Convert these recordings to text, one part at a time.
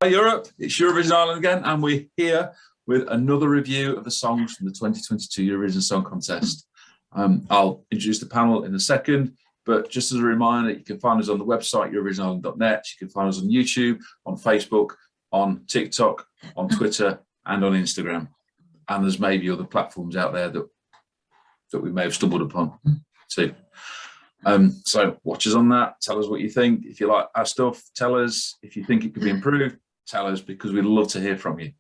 Europe, it's Eurovision Ireland again, and we're here with another review of the songs from the 2022 Eurovision Song Contest. I'll introduce the panel in a second, but just as a reminder, you can find us on the website, eurovision.net. You can find us on YouTube, on Facebook, on TikTok, on Twitter, and on Instagram. And there's maybe other platforms out there that we may have stumbled upon too. So watch us on that. Tell us what you think. If you like our stuff, tell us. If you think it could be improved, tell us, because we'd love to hear from you.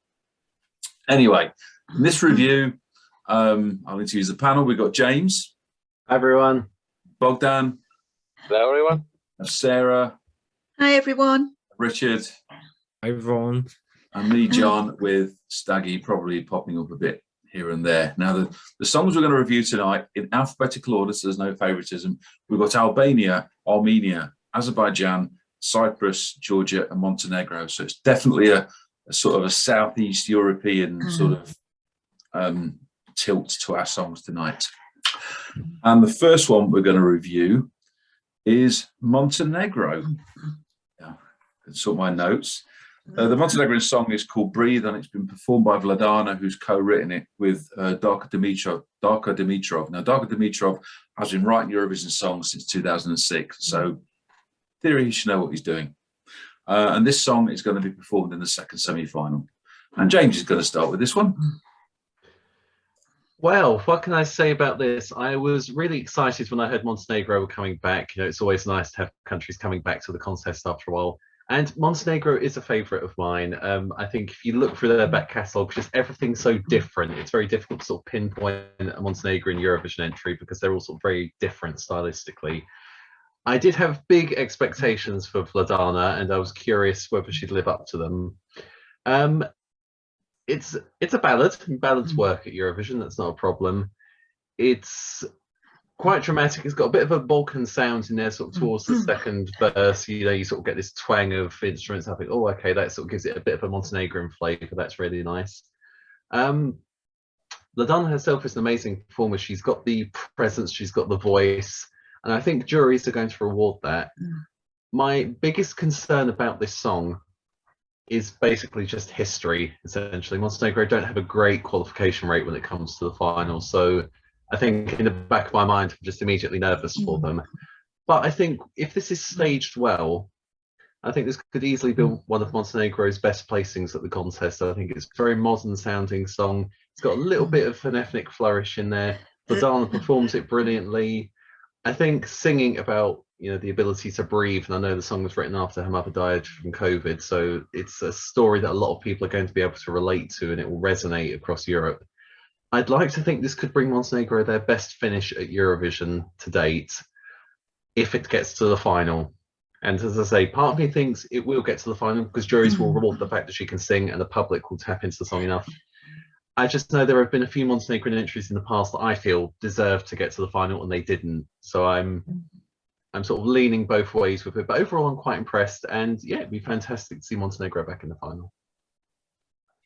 Anyway, in this review, I'll introduce the panel. We've got James. Hi, everyone. Bogdan. Hello, everyone. Sarah. Hi, everyone. Richard. Hi, everyone. And me, John, with Staggy probably popping up a bit here and there. Now, the songs we're going to review tonight in alphabetical order, so there's no favoritism. We've got Albania, Armenia, Azerbaijan, Cyprus, Georgia, and Montenegro. So it's definitely a sort of a Southeast European sort of tilt to our songs tonight. And the first one we're going to review is Montenegro. Yeah, I can sort my notes. The Montenegrin song is called Breathe, and it's been performed by Vladana, who's co-written it with Darko Dimitrov. Now, Darko Dimitrov has been writing Eurovision songs since 2006, so in theory he should know what he's doing. And this song is going to be performed in the second semi-final. And James is going to start with this one. Well, what can I say about this? I was really excited when I heard Montenegro were coming back. You know, it's always nice to have countries coming back to the contest after a while. And Montenegro is a favourite of mine. I think if you look through their back catalogue, just everything's so different. It's very difficult to sort of pinpoint a Montenegrin Eurovision entry because they're all sort of very different stylistically. I did have big expectations for Vladana, and I was curious whether she'd live up to them. It's a ballad. Ballads work at Eurovision. That's not a problem. It's quite dramatic. It's got a bit of a Balkan sound in there, sort of towards the second verse. You know, you sort of get this twang of instruments. I think, oh, okay, that sort of gives it a bit of a Montenegrin flavour. That's really nice. Vladana herself is an amazing performer. She's got the presence. She's got the voice. And I think juries are going to reward that. My biggest concern about this song is basically just history, essentially. Montenegro don't have a great qualification rate when it comes to the final. So I think in the back of my mind, I'm just immediately nervous for them. But I think if this is staged well, I think this could easily be one of Montenegro's best placings at the contest. I think it's a very modern sounding song. It's got a little bit of an ethnic flourish in there. Vladana performs it brilliantly. I think singing about, you know, the ability to breathe, and I know the song was written after her mother died from COVID, so it's a story that a lot of people are going to be able to relate to, and it will resonate across Europe. I'd like to think this could bring Montenegro their best finish at Eurovision to date, if it gets to the final. And as I say, part of me thinks it will get to the final because juries will reward the fact that she can sing and the public will tap into the song enough. I just know there have been a few Montenegrin entries in the past that I feel deserve to get to the final and they didn't. So I'm sort of leaning both ways with it. But overall, I'm quite impressed. And yeah, it'd be fantastic to see Montenegro back in the final.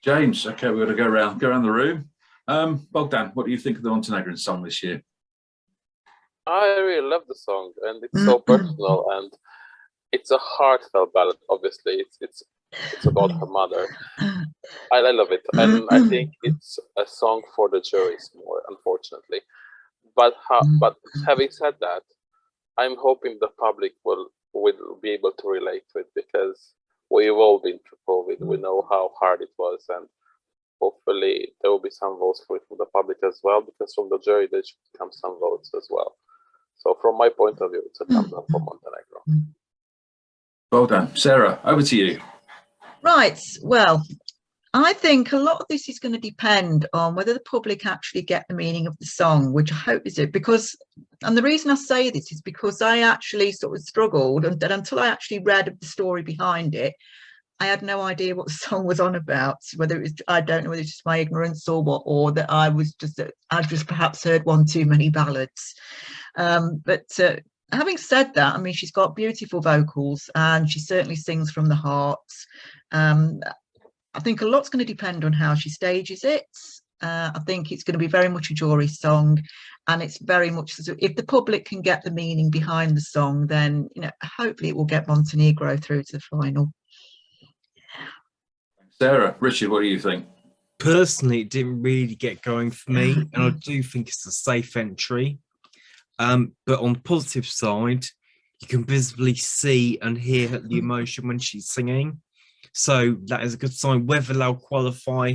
James, okay, we're going to go around the room. Bogdan, what do you think of the Montenegrin song this year? I really love the song, and it's so personal, and it's a heartfelt ballad. Obviously, it's about her mother. I love it, and I think it's a song for the juries more, unfortunately. But having said that, I'm hoping the public will be able to relate to it, because we've all been through COVID. We know how hard it was, and hopefully there will be some votes for it from the public as well, because from the jury there should come some votes as well. So from my point of view, it's a thumbs up for Montenegro. Well done. Sarah, over to you. Right, well, I think a lot of this is going to depend on whether the public actually get the meaning of the song, which I hope is it, because, and the reason I say this is because I actually sort of struggled, and until I actually read the story behind it, I had no idea what the song was on about, whether it was, I don't know whether it's just my ignorance or what, or that I just perhaps heard one too many ballads. But having said that, I mean, she's got beautiful vocals and she certainly sings from the heart. I think a lot's going to depend on how she stages it. I think it's going to be very much a jury song, and it's very much, if the public can get the meaning behind the song, then, you know, hopefully it will get Montenegro through to the final. Sarah, Richard, what do you think? Personally, it didn't really get going for me, and I do think it's a safe entry. But on the positive side, you can visibly see and hear the emotion when she's singing. So that is a good sign. Whether they'll qualify,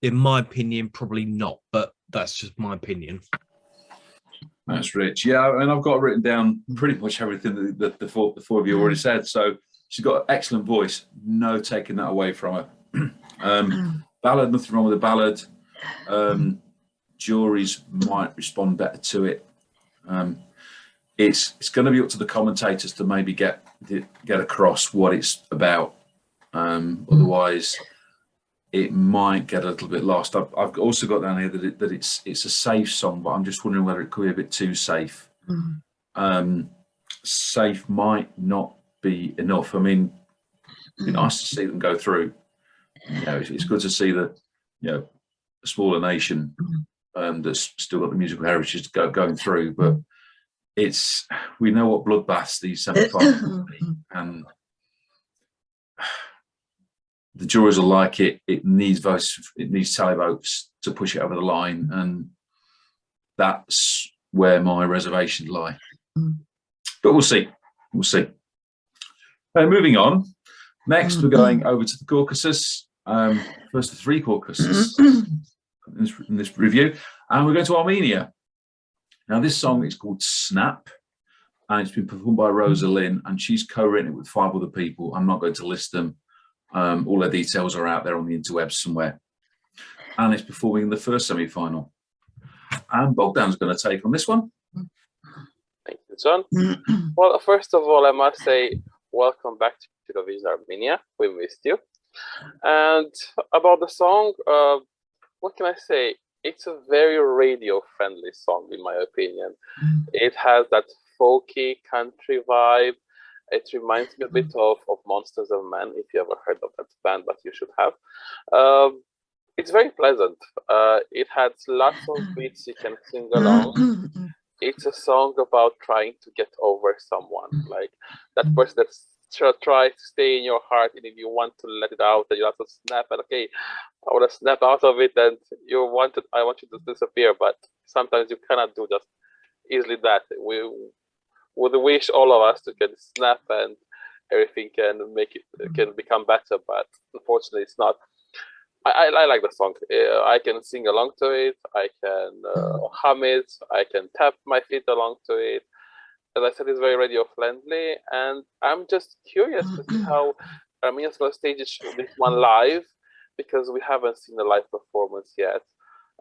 in my opinion, probably not, but that's just my opinion. That's Rich. Yeah, and I've got written down pretty much everything that the four of you already said. So she's got an excellent voice. No taking that away from her. Ballad, nothing wrong with the ballad. Juries might respond better to it. It's going to be up to the commentators to maybe get across what it's about. Otherwise, it might get a little bit lost. I've also got down here that it's a safe song, but I'm just wondering whether it could be a bit too safe. Safe might not be enough. I mean, it'd be nice to see them go through. You know, it's good to see that, you know, a smaller nation that's still got the musical heritage going through, but we know what bloodbaths these semi-finals will be, and the juries will like it. It needs votes. It needs tally votes to push it over the line, and that's where my reservations lie. But we'll see. We'll see. Moving on. Next, we're going over to the Caucasus. First of three Caucasus in this review, and we're going to Armenia. Now, this song is called Snap, and it's been performed by Rosa Lynn, and she's co-written it with 5 other people. I'm not going to list them. All their details are out there on the interwebs somewhere. And it's performing in the first semi-final. And Bogdan's going to take on this one. Thank you, John. Well, first of all, I must say welcome back to Eurovision Armenia. We missed you. And about the song, what can I say? It's a very radio-friendly song, in my opinion. It has that folky country vibe. It reminds me a bit of Monsters of Men, if you ever heard of that band, but you should have. It's very pleasant. It has lots of beats you can sing along. It's a song about trying to get over someone, like that person that's try to stay in your heart, and if you want to let it out, then you have to snap. And okay, I want to snap out of it, and I want you to disappear, but sometimes you cannot do just easily that. We would wish all of us to can snap and everything can become better, but unfortunately it's not. I like the song. I can sing along to it. I can hum it. I can tap my feet along to it. As I said, it's very radio friendly, and I'm just curious to see how Armenia's going to stage this one live, because we haven't seen a live performance yet,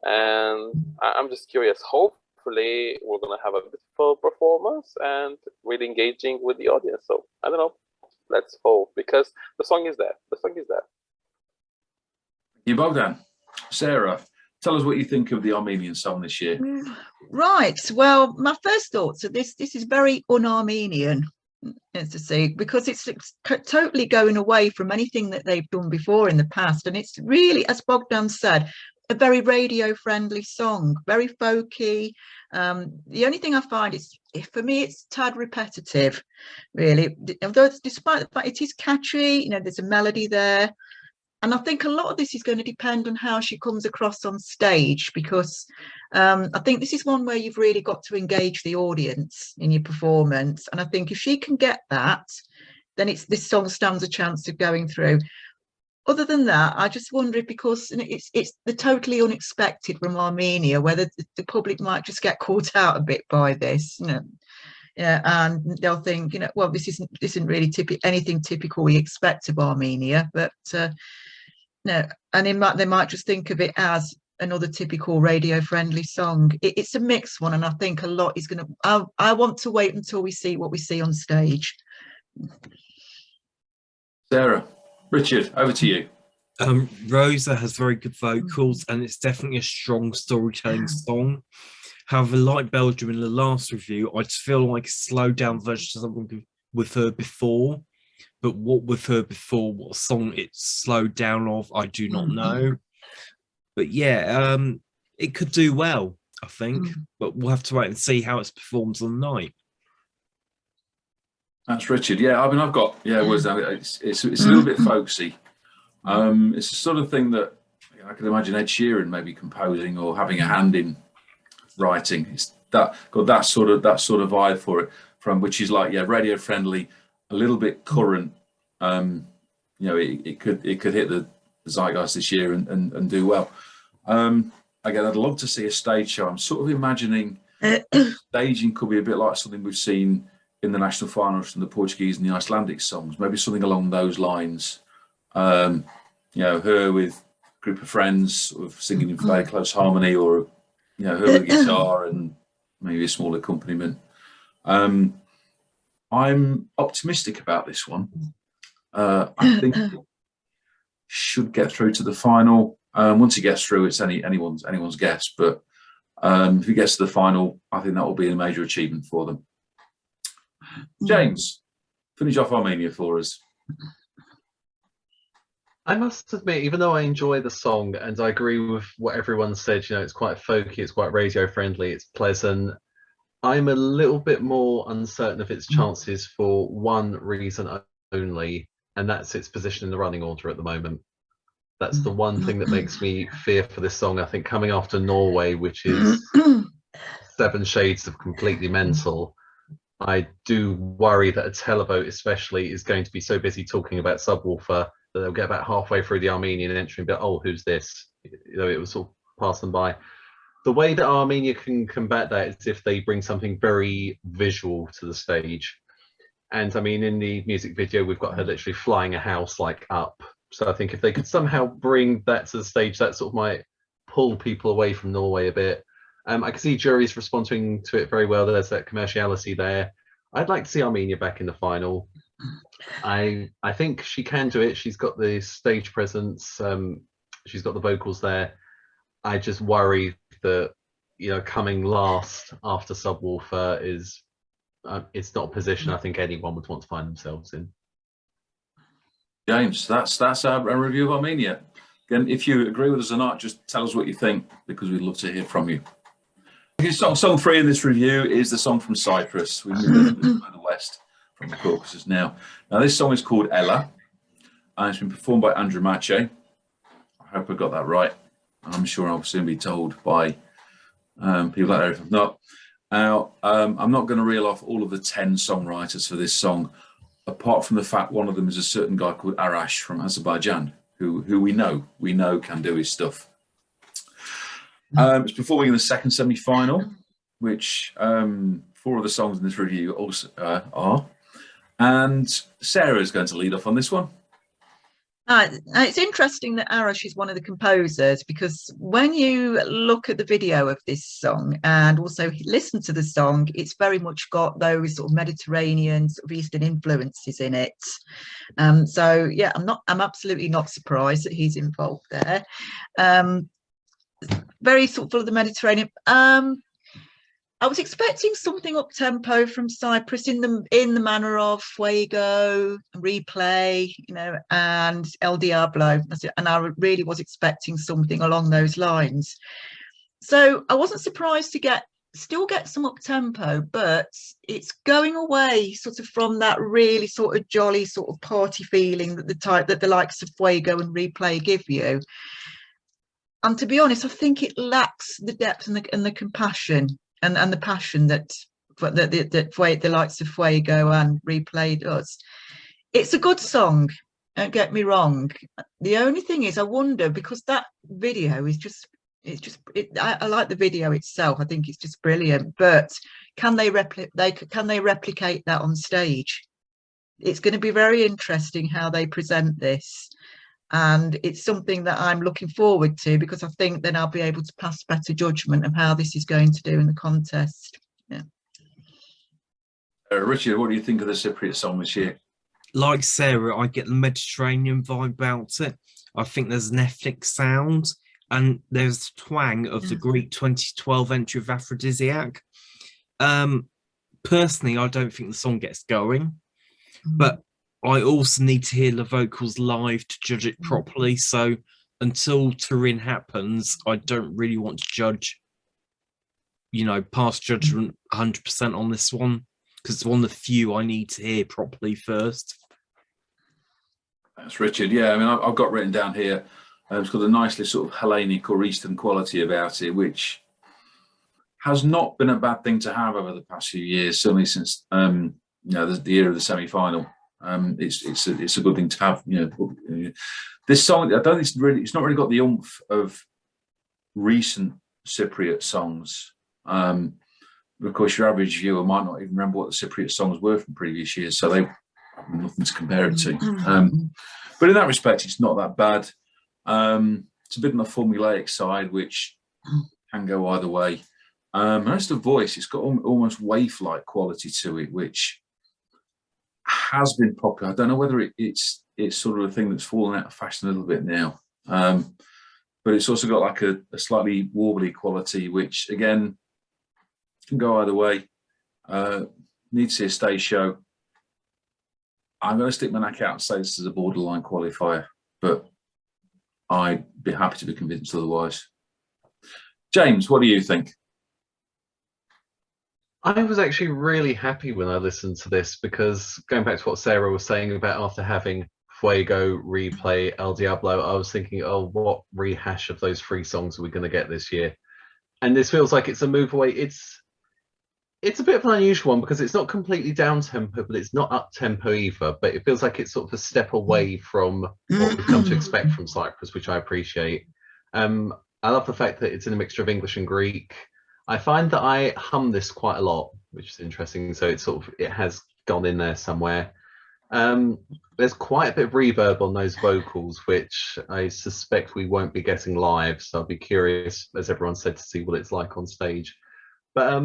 and I'm just curious. Hopefully, we're going to have a beautiful performance and really engaging with the audience. So I don't know. Let's hope, because the song is there. The song is there. You, Bogdan. Sarah, tell us what you think of the Armenian song this year. Right. Well, my first thoughts are this is very un-Armenian, to see, because it's totally going away from anything that they've done before in the past. And it's really, as Bogdan said, a very radio-friendly song, very folky. The only thing I find is, for me, it's a tad repetitive, really. Although despite the fact it is catchy, you know, there's a melody there. And I think a lot of this is going to depend on how she comes across on stage, because I think this is one where you've really got to engage the audience in your performance. And I think if she can get that, then this song stands a chance of going through. Other than that, I just wonder if, because it's the totally unexpected from Armenia, whether the public might just get caught out a bit by this, you know. Yeah, and they'll think, you know, well, this isn't really anything typical we expect of Armenia, but no, and they might just think of it as another typical radio-friendly song. It's a mixed one, and I think a lot is going to. I want to wait until we see what we see on stage. Sarah, Richard, over to you. Rosa has very good vocals, and it's definitely a strong storytelling song. However, like Belgium in the last review, I just feel like a slowed down version of something with her before. But what with her before, what song it's slowed down of, I do not know. But yeah, it could do well, I think. But we'll have to wait and see how it performs on the night. That's Richard. Yeah, I mean, I've got, it's a little bit folksy. It's the sort of thing that I could imagine Ed Sheeran maybe composing or having a hand in writing. It's got that sort of vibe for it, from which is like, yeah, radio friendly, a little bit current. You know, it could hit the zeitgeist this year and do well. Again, I'd love to see a stage show. I'm sort of imagining staging could be a bit like something we've seen in the national finals from the Portuguese and the Icelandic songs, maybe something along those lines. You know, her with a group of friends sort of singing in very close harmony, or, you know, her with a guitar and maybe a small accompaniment. I'm optimistic about this one. I think it should get through to the final. Once it gets through, it's anyone's guess. But if it gets to the final, I think that will be a major achievement for them. James, finish off Armenia for us. I must admit, even though I enjoy the song and I agree with what everyone said, you know, it's quite folky, it's quite radio friendly, it's pleasant, I'm a little bit more uncertain of its chances for one reason only, and that's its position in the running order at the moment. That's the one thing that makes me fear for this song. I think coming after Norway, which is 7 shades of completely mental, I do worry that a televote especially is going to be so busy talking about subwoofer that they'll get about halfway through the Armenian entry and be, oh, who's this? You know, it will sort of pass them by. The way that Armenia can combat that is if they bring something very visual to the stage. And I mean, in the music video, we've got her literally flying a house like up. So I think if they could somehow bring that to the stage, that sort of might pull people away from Norway a bit. I can see juries responding to it very well. There's that commerciality there. I'd like to see Armenia back in the final. I think she can do it. She's got the stage presence. She's got the vocals there. I just worry that, you know, coming last after Subwoofer is it's not a position I think anyone would want to find themselves in. James, that's our review of Armenia. Again, if you agree with us or not, just tell us what you think, because we'd love to hear from you. Song 3 in this review is the song from Cyprus. We move further west from the Caucasus now. Now, this song is called Ella, and it's been performed by Andrew Mache. I hope I got that right. I'm sure I'll soon be told by people out there if I'm not. Now, I'm not going to reel off all of the 10 songwriters for this song, apart from the fact one of them is a certain guy called Arash from Azerbaijan, who we know can do his stuff. It's performing in the second semi-final, which 4 of the songs in this review also are. And Sarah is going to lead off on this one. It's interesting that Arash is one of the composers, because when you look at the video of this song and also listen to the song, it's very much got those sort of Mediterranean, sort of Eastern influences in it. So yeah, I'm absolutely not surprised that he's involved there. Very sort of full of the Mediterranean. I was expecting something up tempo from Cyprus in the manner of Fuego, Replay, you know, and El Diablo, and I really was expecting something along those lines. So I wasn't surprised to still get some up tempo, but it's going away sort of from that really sort of jolly sort of party feeling that the likes of Fuego and Replay give you. And to be honest, I think it lacks the depth and the compassion and the passion that the likes of Fuego and Replay does. It's a good song, don't get me wrong. The only thing is, I wonder, because that video is I like the video itself. I think it's just brilliant. But can they replicate that on stage? It's going to be very interesting how they present this. And it's something that I'm looking forward to, because I think then I'll be able to pass better judgment of how this is going to do in the contest. Yeah. Richard, what do you think of the Cypriot song this year? Like Sarah, I get the Mediterranean vibe about it. I think there's an ethnic sound, and there's the twang of the Greek 2012 entry of Aphrodisiac. Personally, I don't think the song gets going, but I also need to hear the vocals live to judge it properly. So until Turin happens, I don't really want to judge, you know, pass judgment 100% on this one, because it's one of the few I need to hear properly first. That's Richard. Yeah, I mean, I've got written down here. It's got a nicely sort of Hellenic or Eastern quality about it, which has not been a bad thing to have over the past few years. Certainly since the year of the semi-final. It's a good thing to have. This song, I don't think it's not really got the oomph of recent Cypriot songs. Of course, your average viewer might not even remember what the Cypriot songs were from previous years, so they have nothing to compare it to. But in that respect, it's not that bad. It's a bit on the formulaic side, which can go either way. As the voice, it's got almost waif-like quality to it, which has been popular. I don't know whether it's sort of a thing that's fallen out of fashion a little bit now. But it's also got like a slightly warbly quality, which again can go either way. Need to see a stage show. I'm going to stick my neck out and say this is a borderline qualifier, but I'd be happy to be convinced otherwise. James, what do you think? I was actually really happy when I listened to this, because going back to what Sarah was saying about after having Fuego, Replay, El Diablo, I was thinking, oh, what rehash of those 3 songs are we going to get this year? And this feels like it's a move away. It's a bit of an unusual one, because it's not completely down tempo, but it's not up tempo either. But it feels like it's sort of a step away from what we've come to expect from Cyprus, which I appreciate. I love the fact that it's in a mixture of English and Greek. I find that I hum this quite a lot, which is interesting. So it has gone in there somewhere. There's quite a bit of reverb on those vocals, which I suspect we won't be getting live. So I'll be curious, as everyone said, to see what it's like on stage. But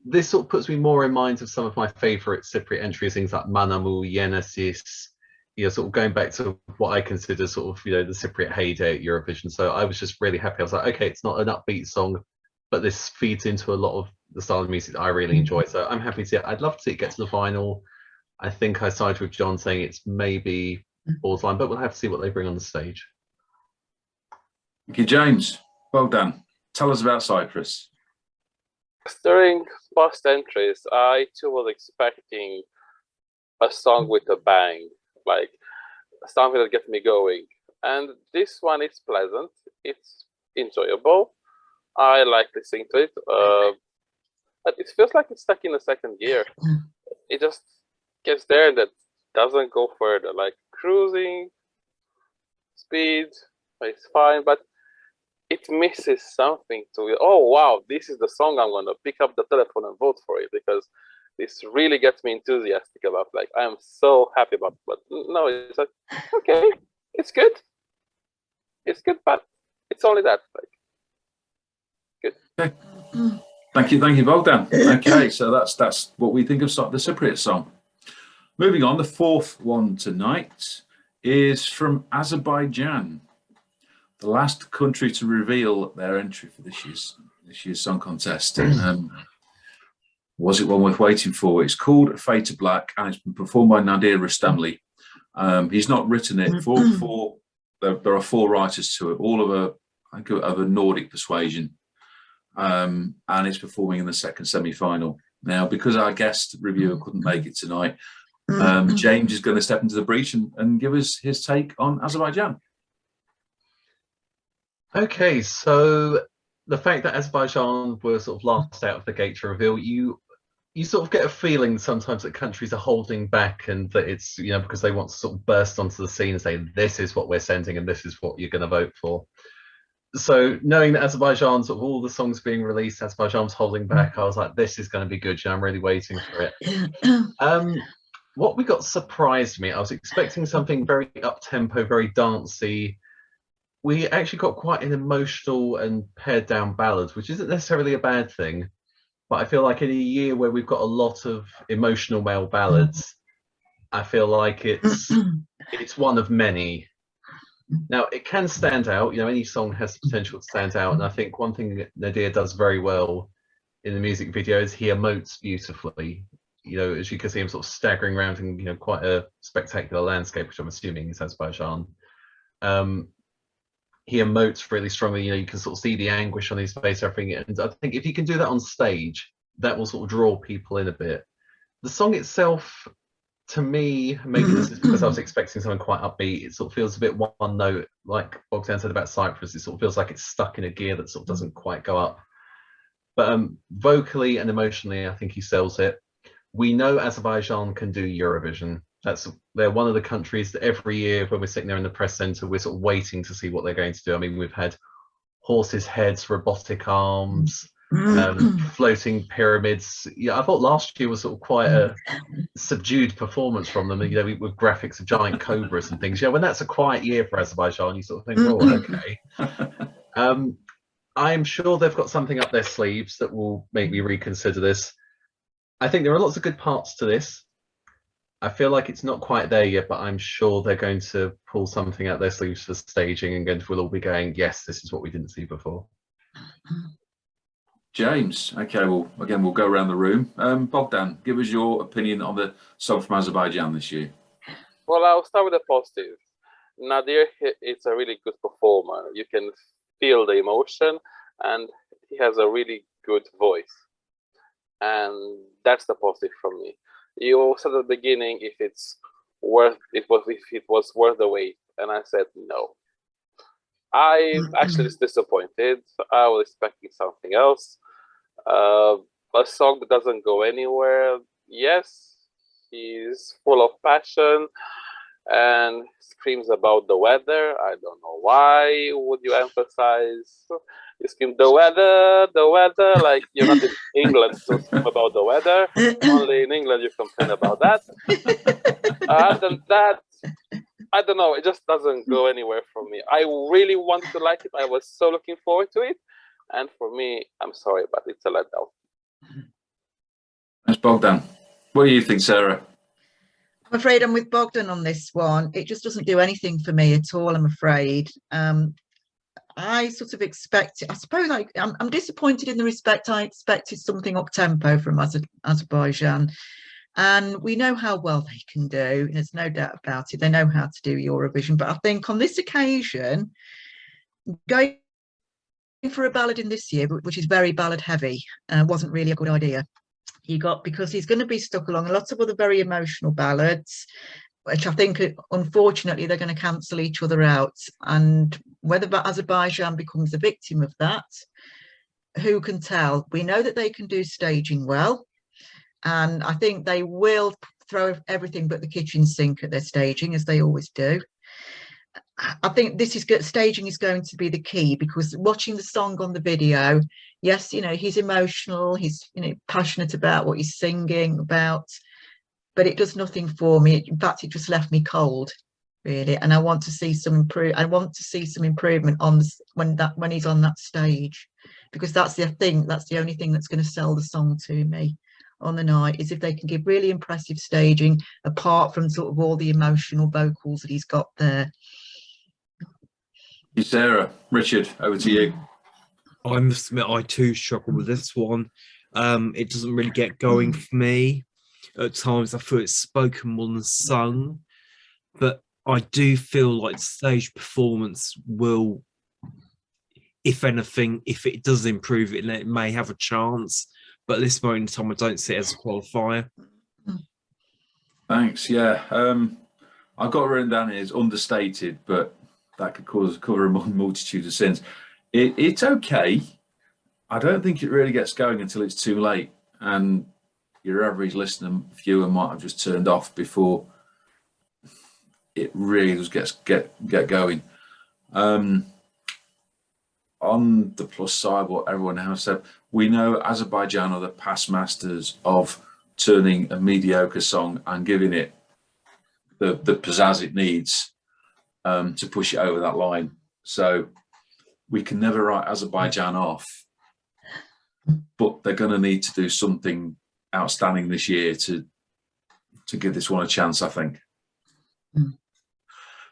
this sort of puts me more in mind of some of my favourite Cypriot entries, things like Manamu, Genesis, sort of going back to what I consider sort of, the Cypriot heyday at Eurovision. So I was just really happy. I was like, okay, it's not an upbeat song, but this feeds into a lot of the style of music that I really enjoy. So I'm happy to see it. I'd love to see it get to the final. I think I side with John saying it's maybe borderline, but we'll have to see what they bring on the stage. Thank you, James. Well done. Tell us about Cyprus. During past entries, I too was expecting a song with a bang, like something that gets me going. And this one is pleasant. It's enjoyable. I like listening to it. But it feels like it's stuck in the second gear. It just gets there and that doesn't go further. Like cruising speed, it's fine, but it misses something to it. Oh wow, this is the song I'm gonna pick up the telephone and vote for it, because this really gets me enthusiastic about. Like I am so happy about it. But no, it's like okay, it's good, but it's only that. Like good. Okay. Thank you, Bogdan. Okay, so that's what we think of the Cypriot song. Moving on, the 4th one tonight is from Azerbaijan, the last country to reveal their entry for this year's song contest. Was it one worth waiting for? It's called Fade to Black, and it's been performed by Nadir Rustamli. He's not written it. There are 4 writers to it, all of a Nordic persuasion, and it's performing in the second semi-final. Now, because our guest reviewer couldn't make it tonight, James is going to step into the breach and give us his take on Azerbaijan. Okay, so the fact that Azerbaijan were sort of last out of the gate to reveal, you sort of get a feeling sometimes that countries are holding back, and that it's because they want to sort of burst onto the scene and say, this is what we're sending and this is what you're going to vote for. So knowing that Azerbaijan, sort of all the songs being released, Azerbaijan's holding back, I was like, this is going to be good. I'm really waiting for it. What we got surprised me. I was expecting something very up-tempo, very dancey. We actually got quite an emotional and pared down ballad, which isn't necessarily a bad thing. But I feel like in a year where we've got a lot of emotional male ballads, I feel like it's one of many. Now, it can stand out. Any song has the potential to stand out. And I think one thing that Nadir does very well in the music video is he emotes beautifully. As you can see him sort of staggering around in, quite a spectacular landscape, which I'm assuming is Azerbaijan. He emotes really strongly. You can sort of see the anguish on his face, everything. And I think if you can do that on stage, that will sort of draw people in a bit. The song itself, to me, maybe this is because I was expecting something quite upbeat. It sort of feels a bit one note, like Bogdan said about Cyprus. It sort of feels like it's stuck in a gear that sort of doesn't quite go up. But vocally and emotionally, I think he sells it. We know Azerbaijan can do Eurovision. They're one of the countries that every year when we're sitting there in the press centre, we're sort of waiting to see what they're going to do. I mean, we've had horses' heads, robotic arms, floating pyramids. Yeah, I thought last year was sort of quite a subdued performance from them, you know, with graphics of giant cobras and things. Yeah, when that's a quiet year for Azerbaijan, you sort of think, well, okay. I'm sure they've got something up their sleeves that will make me reconsider this. I think there are lots of good parts to this. I feel like it's not quite there yet, but I'm sure they're going to pull something out their sleeves for staging, and we'll all be going, yes, this is what we didn't see before. James, okay, well, again, we'll go around the room. Bogdan, give us your opinion on the song from Azerbaijan this year. Well, I'll start with the positive. Nadir is a really good performer. You can feel the emotion, and he has a really good voice. And that's the positive from me. You said at the beginning if it was worth the wait, and I said no. I actually was disappointed. I was expecting something else. A song that doesn't go anywhere. Yes, he's full of passion and screams about the weather. I don't know why would you emphasize. You scream the weather, like you're not in England to scream about the weather. Only in England you complain about that. Other than that, I don't know, it just doesn't go anywhere for me. I really want to like it. I was so looking forward to it. And for me, I'm sorry, but it's a letdown. Thanks, Bogdan. What do you think, Sarah? I'm afraid I'm with Bogdan on this one. It just doesn't do anything for me at all, I'm afraid. I sort of expected, I suppose I'm disappointed in the respect I expected something up-tempo from Azerbaijan. And we know how well they can do. There's no doubt about it. They know how to do Eurovision. But I think on this occasion, going for a ballad in this year, which is very ballad heavy, wasn't really a good idea. Because he's going to be stuck along a lot of other very emotional ballads, which I think, unfortunately, they're going to cancel each other out. And whether Azerbaijan becomes the victim of that, who can tell? We know that they can do staging well. And I think they will throw everything but the kitchen sink at their staging, as they always do. I think staging is going to be the key, because watching the song on the video, yes, you know, he's emotional, he's, you know, passionate about what he's singing about, but it does nothing for me. In fact, it just left me cold, really. And I want to see some improvement on when he's on that stage, because that's the thing. That's the only thing that's going to sell the song to me on the night, is if they can give really impressive staging apart from sort of all the emotional vocals that he's got there. Sarah, Richard, over to you. I must admit, I too struggle with this one. It doesn't really get going for me. At times, I feel it's spoken more than sung, but I do feel like stage performance will, if anything, if it does improve it, it may have a chance. But at this moment in time, I don't see it as a qualifier. Thanks. Yeah, I've got written down here as understated, but that could cover a multitude of sins. It's okay. I don't think it really gets going until it's too late, and your average listener viewer might have just turned off before it really does get going. On the plus side, what everyone has said, we know Azerbaijan are the past masters of turning a mediocre song and giving it the pizzazz it needs to push it over that line. So we can never write Azerbaijan off, but they're going to need to do something outstanding this year to give this one a chance, I think.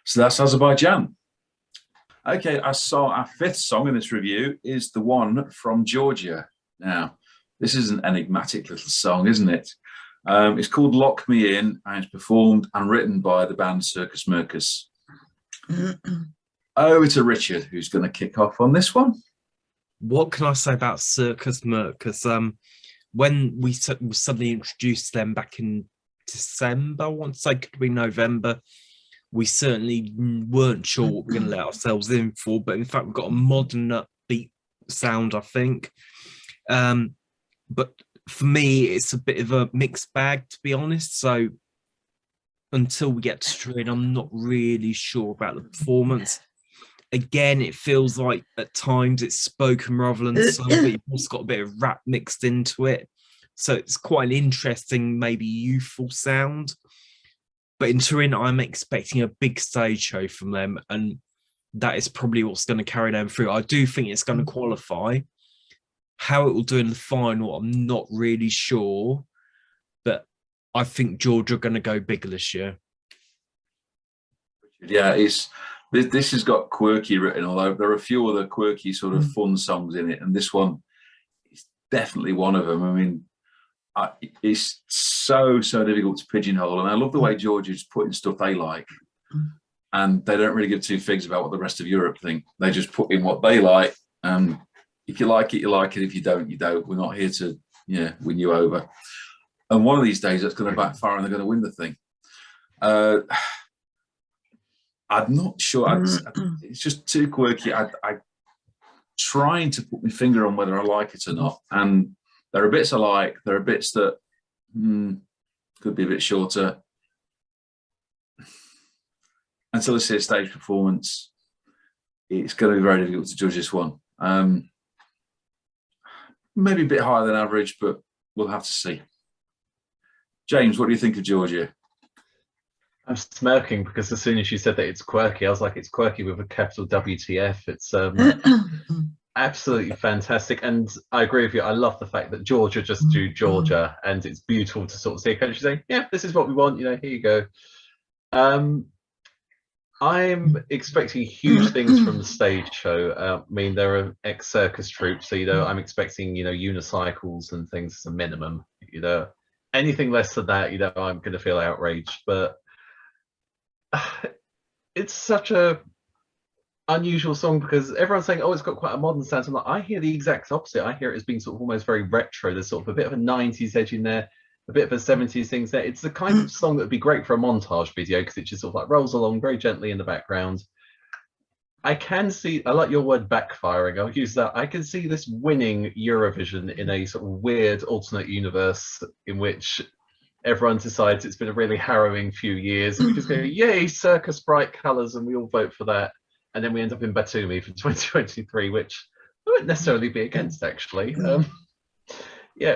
So that's Azerbaijan. Okay, I saw our fifth song in this review is the one from Georgia. Now, this is an enigmatic little song, isn't it? It's called Lock Me In, and it's performed and written by the band Circus Mercus. Over to Richard, who's going to kick off on this one. What can I say about Circus Mercus? When we suddenly introduced them back in December. I want to say could be November. We certainly weren't sure what we're going to let ourselves in for, but in fact, we've got a modern upbeat sound, I think. But for me, it's a bit of a mixed bag, to be honest. So until we get to Turin, I'm not really sure about the performance. Again, it feels like at times it's spoken rather than sung, but you've also got a bit of rap mixed into it. So it's quite an interesting, maybe youthful sound. But in Turin, I'm expecting a big stage show from them, and that is probably what's going to carry them through. I do think it's going to qualify. How it will do in the final, I'm not really sure, but I think Georgia are going to go bigger this year. Yeah, this has got quirky written all over. There are a few other quirky sort of fun songs in it, and this one is definitely one of them. I mean, it's so difficult to pigeonhole, and I love the way Georgia's putting stuff they like, and they don't really give two figs about what the rest of Europe think. They just put in what they like, and if you like it, you like it. If you don't, you don't. We're not here to win you over. And one of these days, that's going to backfire, and they're going to win the thing. I'm not sure. It's just too quirky. I'm trying to put my finger on whether I like it or not, and there are bits I like. There are bits that could be a bit shorter. Until I see a stage performance, it's going to be very difficult to judge this one. Maybe a bit higher than average, but we'll have to see. James, what do you think of Georgia? I'm smirking because as soon as you said that it's quirky, I was like, it's quirky with a capital WTF. It's absolutely fantastic. And I agree with you. I love the fact that Georgia just do Georgia, and it's beautiful to sort of see a country say, yeah, this is what we want, here you go. I'm expecting huge things from the stage show. I mean, there are ex-circus troops, so, I'm expecting, unicycles and things as a minimum, anything less than that, I'm going to feel outraged. But it's such a unusual song because everyone's saying, oh, it's got quite a modern sound. I'm like, I hear the exact opposite. I hear it as being sort of almost very retro. There's sort of a bit of a 90s edge in there, a bit of a 70s thing there. It's the kind of song that would be great for a montage video because it just sort of like rolls along very gently in the background. I like your word backfiring. I'll use that. I can see this winning Eurovision in a sort of weird alternate universe in which everyone decides it's been a really harrowing few years, and we just go, yay, circus bright colours, and we all vote for that. And then we end up in Batumi for 2023, which I wouldn't necessarily be against, actually.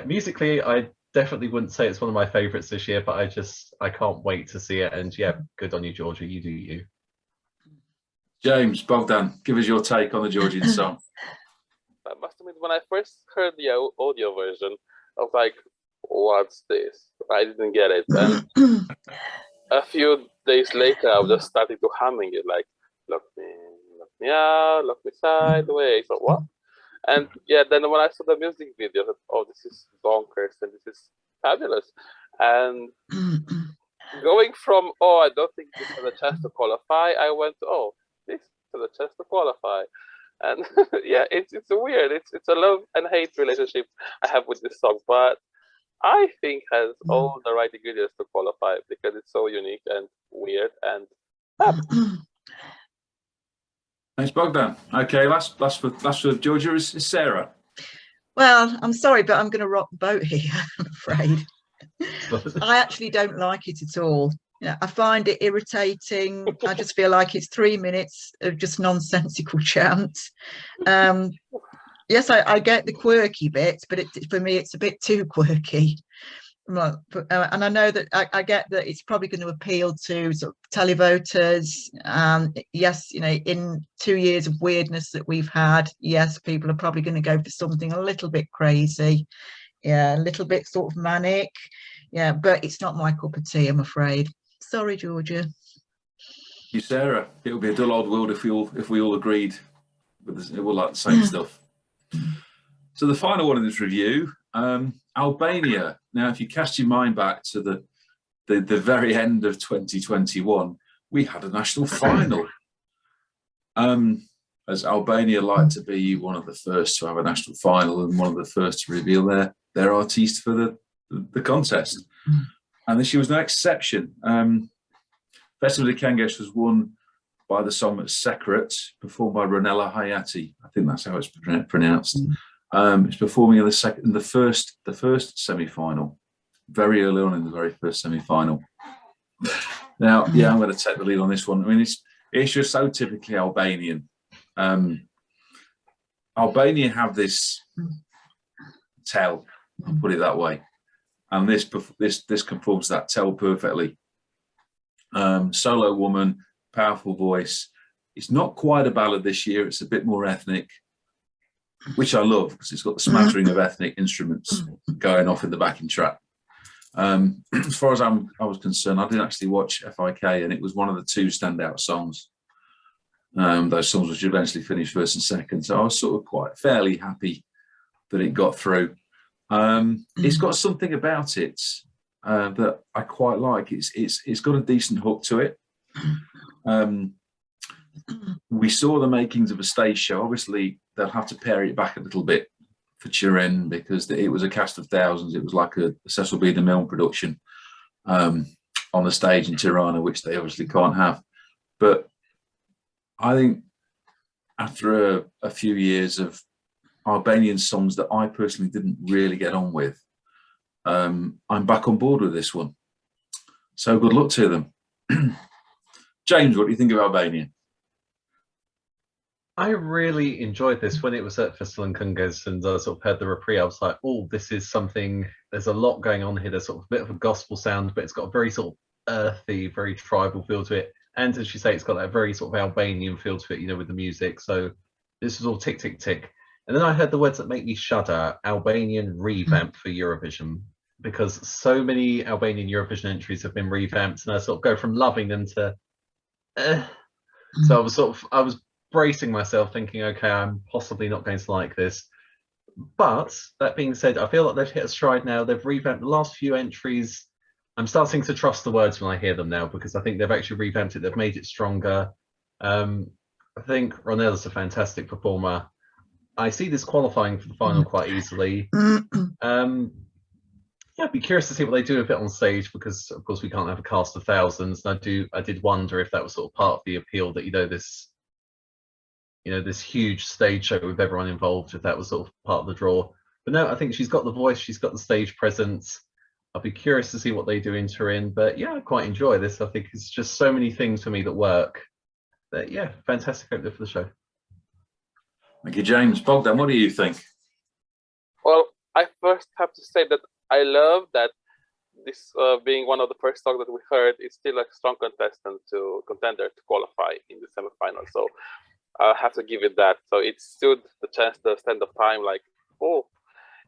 Musically, I definitely wouldn't say it's one of my favourites this year, but I can't wait to see it. And yeah, good on you, Georgia. You do you. James, Bogdan, give us your take on the Georgian song. I must admit, when I first heard the audio version, I was like, what's this? I didn't get it. And a few days later, I was just starting to humming it, like, look me out, look me sideways, or what? And yeah, then when I saw the music video, I thought, oh, this is bonkers and this is fabulous. And going from, oh, I don't think this has a chance to qualify, I went, oh, this has a chance to qualify. And yeah, it's weird. It's a love and hate relationship I have with this song, but I think has all the right ingredients to qualify because it's so unique and weird and Thanks, Bogdan. Okay, last for Georgia is Sarah. Well, I'm sorry, but I'm going to rock the boat here, I'm afraid. I actually don't like it at all. I find it irritating. I just feel like it's 3 minutes of just nonsensical chants. Yes, I get the quirky bits, but for me, it's a bit too quirky. And I know that I get that it's probably going to appeal to sort of televoters. Yes, in 2 years of weirdness that we've had, yes, people are probably going to go for something a little bit crazy. Yeah, a little bit sort of manic. Yeah, but it's not my cup of tea, I'm afraid. Sorry, Georgia. You, Sarah. It would be a dull old world if we all agreed with all like the same stuff. So the final one in this review, Albania. Now, if you cast your mind back to the very end of 2021, we had a national final. As Albania like to be one of the first to have a national final and one of the first to reveal their artiste for the contest. And this year was no exception. Festival de Kangas was won by the song Secret, performed by Ronella Hayati. I think that's how it's pronounced. It's performing in the first semi-final, very early on in the very first semi-final. Now, yeah, I'm going to take the lead on this one. I mean, it's just so typically Albanian. Albania have this tell, I'll put it that way, and this conforms that tell perfectly. Solo woman, powerful voice. It's not quite a ballad this year. It's a bit more ethnic, which I love because it's got the smattering of ethnic instruments going off in the backing track. As far as I was concerned, I didn't actually watch FIK, and it was one of the two standout songs. Those songs which eventually finished first and second, so I was sort of quite fairly happy that it got through. It's got something about it that I quite like. It's got a decent hook to it. We saw the makings of a stage show. Obviously, they'll have to pare it back a little bit for Turin because it was a cast of thousands. It was like a Cecil B. DeMille production on the stage in Tirana, which they obviously can't have. But I think after a few years of Albanian songs that I personally didn't really get on with, I'm back on board with this one. So good luck to them. James, what do you think of Albania? I really enjoyed this when it was at Festival in Kungas, and I sort of heard the repris. I was like, oh, this is something, there's a lot going on here. There's sort of a bit of a gospel sound, but it's got a very sort of earthy, very tribal feel to it. And as you say, it's got that very sort of Albanian feel to it, you know, with the music. So this was all tick, tick, tick. And then I heard the words that make me shudder, Albanian revamp for Eurovision, because so many Albanian Eurovision entries have been revamped, and I sort of go from loving them to So I was bracing myself thinking, okay, I'm possibly not going to like this. But that being said, I feel like they've hit a stride now. They've revamped the last few entries. I'm starting to trust the words when I hear them now, because I think they've actually revamped it. They've made it stronger. I think Ronella's a fantastic performer. I see this qualifying for the final quite easily. Yeah, I'd be curious to see what they do with it on stage, because of course we can't have a cast of thousands. And I did wonder if that was sort of part of the appeal, that this huge stage show with everyone involved, if that was sort of part of the draw. But no, I think she's got the voice, she's got the stage presence. I'll be curious to see what they do in Turin. But yeah, I quite enjoy this. I think it's just so many things for me that work. But yeah, fantastic opener for the show. Thank you, James. Bogdan, what do you think? Well, I first have to say that I love that this being one of the first songs that we heard is still a strong contender to qualify in the semi-final. So I have to give it that. So it stood the chance to stand of time. Like, oh,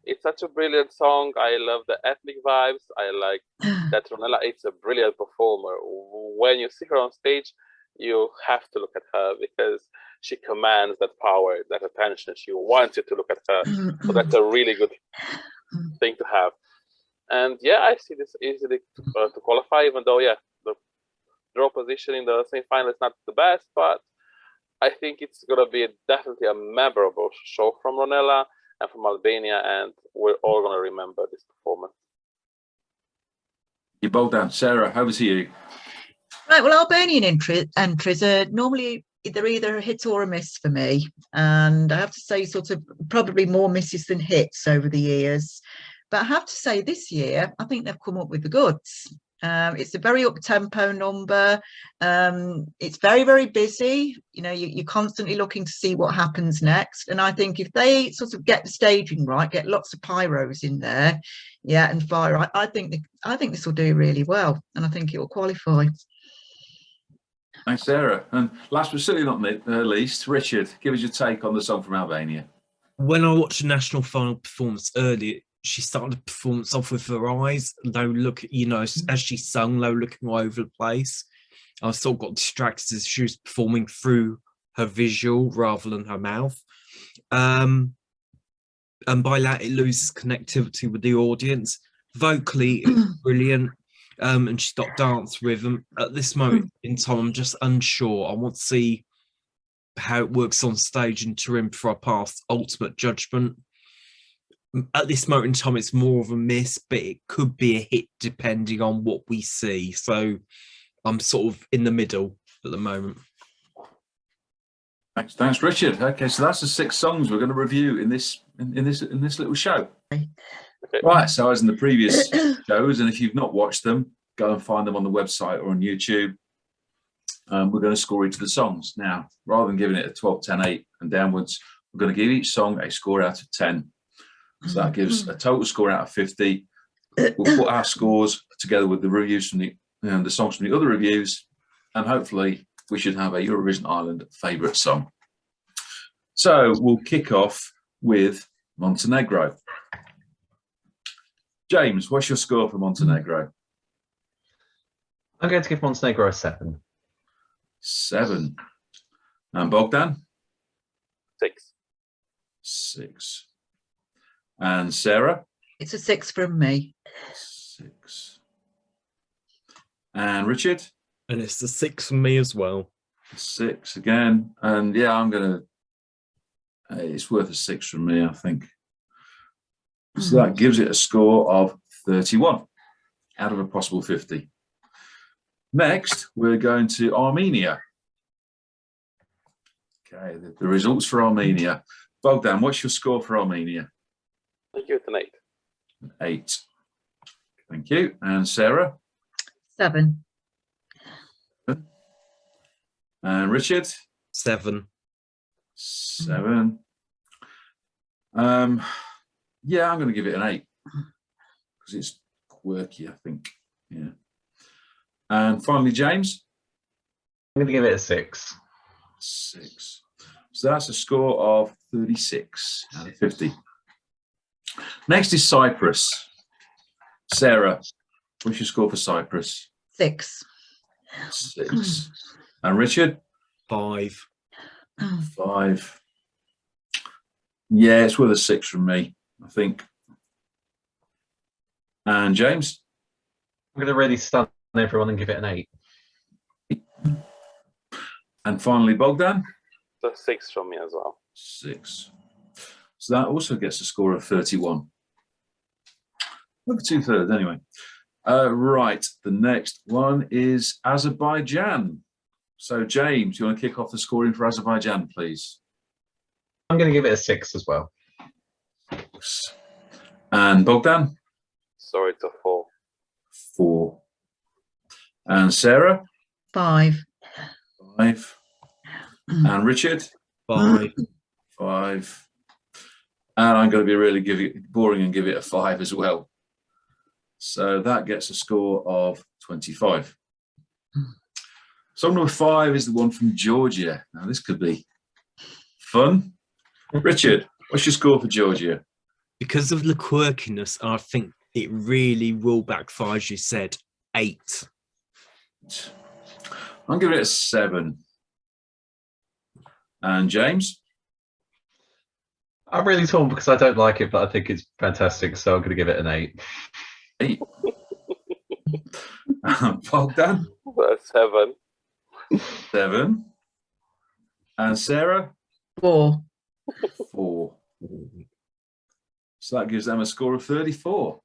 it's such a brilliant song. I love the ethnic vibes. I like that Ronella is a brilliant performer. When you see her on stage, you have to look at her, because she commands that power, that attention. She wants you to look at her. So that's a really good thing to have. And yeah, I see this easily to qualify, even though, yeah, the draw position in the semi-final is not the best, but I think it's going to be definitely a memorable show from Ronella and from Albania, and we're all going to remember this performance. You both down. Sarah, over to you. Right, well, Albanian entries are normally they're either a hit or a miss for me, and I have to say sort of probably more misses than hits over the years. But I have to say this year, I think they've come up with the goods. It's a very up-tempo number. It's very, very busy. You know, you're constantly looking to see what happens next. And I think if they sort of get the staging right, get lots of pyros in there, yeah, and fire, I think this will do really well, and I think it will qualify. Thanks, Sarah. And last but certainly not least, Richard, give us your take on the song from Albania. When I watched the national final performance earlier, she started the performance off with her eyes, low look, you know, as she sung, low looking all over the place. I sort of got distracted as she was performing through her visual rather than her mouth. And by that, it loses connectivity with the audience. Vocally, it's brilliant. And she's got dance rhythm. At this moment in time, I'm just unsure. I want to see how it works on stage in Turin before I pass ultimate judgment. at this moment in time, it's more of a miss, but it could be a hit depending on what we see. So I'm sort of in the middle at the moment. Thanks, Richard. Okay, so that's the 6 songs we're going to review in this little show. Okay. Right. So as in the previous shows, and if you've not watched them, go and find them on the website or on YouTube. We're going to score each of the songs. Now, rather than giving it a 12, 10, 8 and downwards, we're going to give each song a score out of 10. So that gives a total score out of 50. We'll put our scores together with the reviews from the songs from the other reviews, and hopefully we should have a Eurovision Ireland favourite song. So we'll kick off with Montenegro. James, what's your score for Montenegro? I'm going to give Montenegro a 7. 7. And Bogdan? 6. 6. And Sarah? It's a 6 from me. 6. And Richard? And it's the 6 for me as well. 6 again. And yeah, I'm going to, it's worth a 6 from me, I think. So that gives it a score of 31 out of a possible 50. Next, we're going to Armenia. Okay, the results for Armenia. Bogdan, what's your score for Armenia? I give it an 8. 8. Thank you. And Sarah? 7. And Richard? 7. 7. Yeah, I'm going to give it an 8 because it's quirky, I think. Yeah. And finally, James? I'm going to give it a 6. 6. So that's a score of 36 out of 50. Next is Cyprus. Sarah, what's your score for Cyprus? 6. 6. And Richard? 5. 5. Yeah, it's worth a 6 from me, I think. And James? I'm going to really stun everyone and give it an 8. And finally, Bogdan? So 6 from me as well. 6. So that also gets a score of 31. Over 2/3 anyway. Right, the next one is Azerbaijan. So James, you want to kick off the scoring for Azerbaijan, please? I'm going to give it a 6 as well. And Bogdan? Sorry, it's a 4. 4. And Sarah? 5. 5. And Richard? 5. 5. And I'm going to be really boring and give it a 5 as well. So that gets a score of 25. Song number 5 is the one from Georgia. Now this could be fun. Richard, what's your score for Georgia? Because of the quirkiness, I think it really will backfire, as you said. 8. I'm giving it a 7. And James? I'm really torn because I don't like it, but I think it's fantastic, so I'm going to give it an 8. 8. Bogdan? 7. 7. And Sarah? 4. 4. So that gives them a score of 34.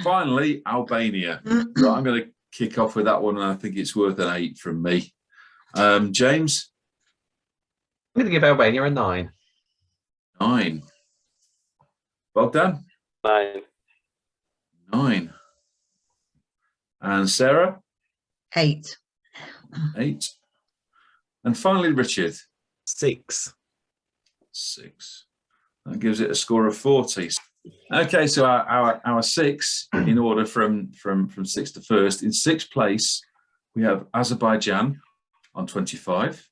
Finally, Albania. Right, I'm going to kick off with that one, and I think it's worth an 8 from me. James? I'm going to give Albania a 9. 9. Bogdan? 9. 9. And Sarah? 8. 8. And finally, Richard? 6. 6. That gives it a score of 40. Okay, so our 6 in order from 6th to 1st. In 6th place, we have Azerbaijan on 25.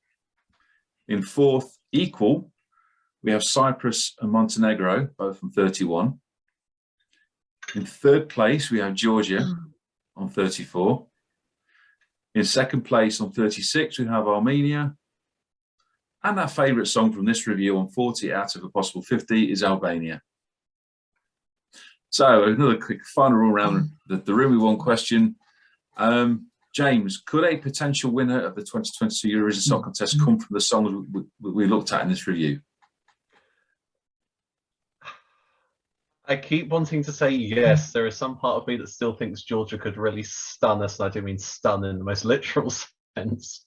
In 4th, equal, we have Cyprus and Montenegro, both on 31. In 3rd place, we have Georgia on 34. In 2nd place, on 36, we have Armenia. And our favourite song from this review on 40 out of a possible 50 is Albania. So another quick final all around the room with one question. James, could a potential winner of the 2022 Eurovision Song Contest come from the songs we looked at in this review? I keep wanting to say yes. There is some part of me that still thinks Georgia could really stun us, and I do mean stun in the most literal sense.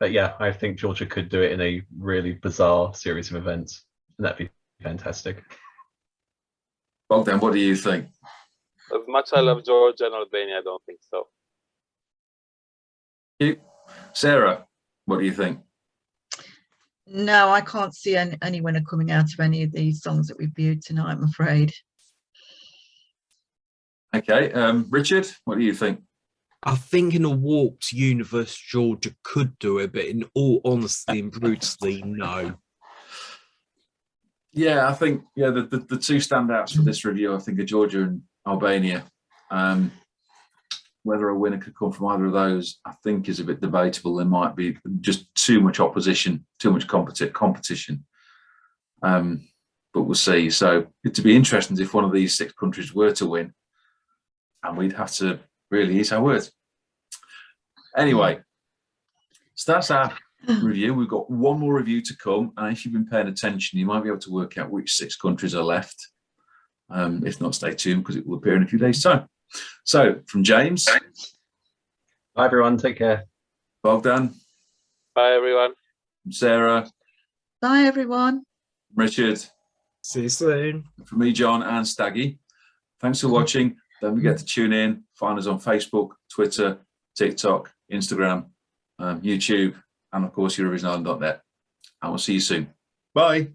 But yeah, I think Georgia could do it in a really bizarre series of events, and that'd be fantastic. Bogdan, what do you think? As much I love Georgia and Albania, I don't think so. Sarah, what do you think? No, I can't see any winner coming out of any of these songs that we've viewed tonight, I'm afraid. Okay, Richard, what do you think? I think in a warped universe, Georgia could do it, but in all honesty and brutally, no. Yeah, I think the two standouts for this review, I think, are Georgia and Albania. Whether a winner could come from either of those, I think, is a bit debatable. There might be just too much opposition, too much competition. But we'll see. So it'd be interesting if one of these 6 countries were to win, and we'd have to really eat our words. Anyway, so that's our review. We've got one more review to come, and if you've been paying attention, you might be able to work out which 6 countries are left. If not, stay tuned because it will appear in a few days' time. So, from James. Bye, everyone. Take care. Bogdan. Bye, everyone. From Sarah. Bye, everyone. Richard. See you soon. From me, John, and Staggy. Thanks for watching. Don't forget to tune in. Find us on Facebook, Twitter, TikTok, Instagram, YouTube, and of course, EurovisionIreland.net. And we'll see you soon. Bye.